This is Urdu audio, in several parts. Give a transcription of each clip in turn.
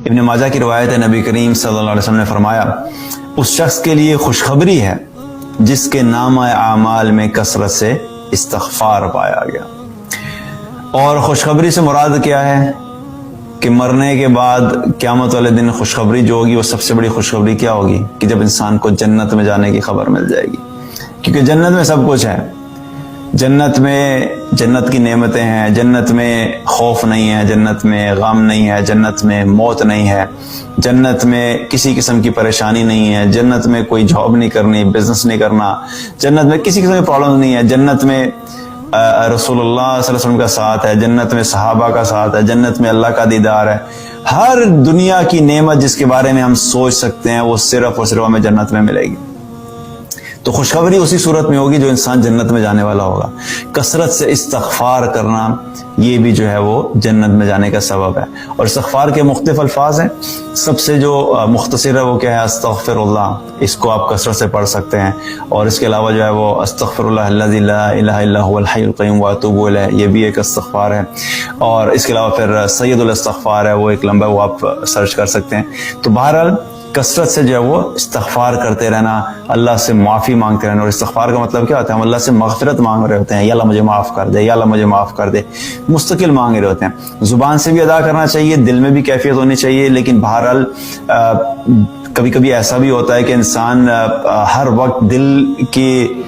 ابن ماجہ کی روایت ہے، نبی کریم صلی اللہ علیہ وسلم نے فرمایا اس شخص کے لیے خوشخبری ہے جس کے نامہ اعمال میں کثرت سے استغفار پایا گیا۔ اور خوشخبری سے مراد کیا ہے کہ مرنے کے بعد قیامت والے دن خوشخبری جو ہوگی وہ سب سے بڑی خوشخبری کیا ہوگی کہ جب انسان کو جنت میں جانے کی خبر مل جائے گی، کیونکہ جنت میں سب کچھ ہے۔ جنت میں جنت کی نعمتیں ہیں، جنت میں خوف نہیں ہے، جنت میں غم نہیں ہے، جنت میں موت نہیں ہے، جنت میں کسی قسم کی پریشانی نہیں ہے، جنت میں کوئی جاب نہیں کرنی، بزنس نہیں کرنا، جنت میں کسی قسم کی پرابلم نہیں ہے، جنت میں رسول اللہ صلی اللہ علیہ وسلم کا ساتھ ہے، جنت میں صحابہ کا ساتھ ہے، جنت میں اللہ کا دیدار ہے۔ ہر دنیا کی نعمت جس کے بارے میں ہم سوچ سکتے ہیں وہ صرف اور صرف ہمیں جنت میں ملے گی۔ تو خوشخبری اسی صورت میں ہوگی جو انسان جنت میں جانے والا ہوگا۔ کثرت سے استغفار کرنا یہ بھی جو ہے وہ جنت میں جانے کا سبب ہے۔ اور استغفار کے مختلف الفاظ ہیں، سب سے جو مختصر ہے وہ کیا ہے؟ استغفر اللہ۔ اس کو آپ کثرت سے پڑھ سکتے ہیں، اور اس کے علاوہ جو ہے وہ استغفر اللہ الذی لا الہ الا هو الحی القیوم واتوب الیہ، یہ بھی ایک استغفار ہے۔ اور اس کے علاوہ پھر سید الاستغفار ہے، وہ ایک لمبا، وہ آپ سرچ کر سکتے ہیں۔ تو بہرحال کثرت سے جو ہے وہ استغفار کرتے رہنا، اللہ سے معافی مانگتے رہنا۔ اور استغفار کا مطلب کیا ہوتا ہے؟ ہم اللہ سے مغفرت مانگ رہے ہوتے ہیں، یا اللہ مجھے معاف کر دے، یا اللہ مجھے معاف کر دے، مستقل مانگ رہے ہوتے ہیں۔ زبان سے بھی ادا کرنا چاہیے، دل میں بھی کیفیت ہونی چاہیے، لیکن بہرحال کبھی کبھی ایسا بھی ہوتا ہے کہ انسان ہر وقت دل کی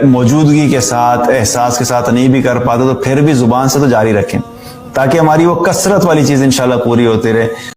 موجودگی کے ساتھ، احساس کے ساتھ نہیں بھی کر پاتا، تو پھر بھی زبان سے تو جاری رکھیں تاکہ ہماری وہ کثرت والی چیز انشاءاللہ پوری ہوتی رہے۔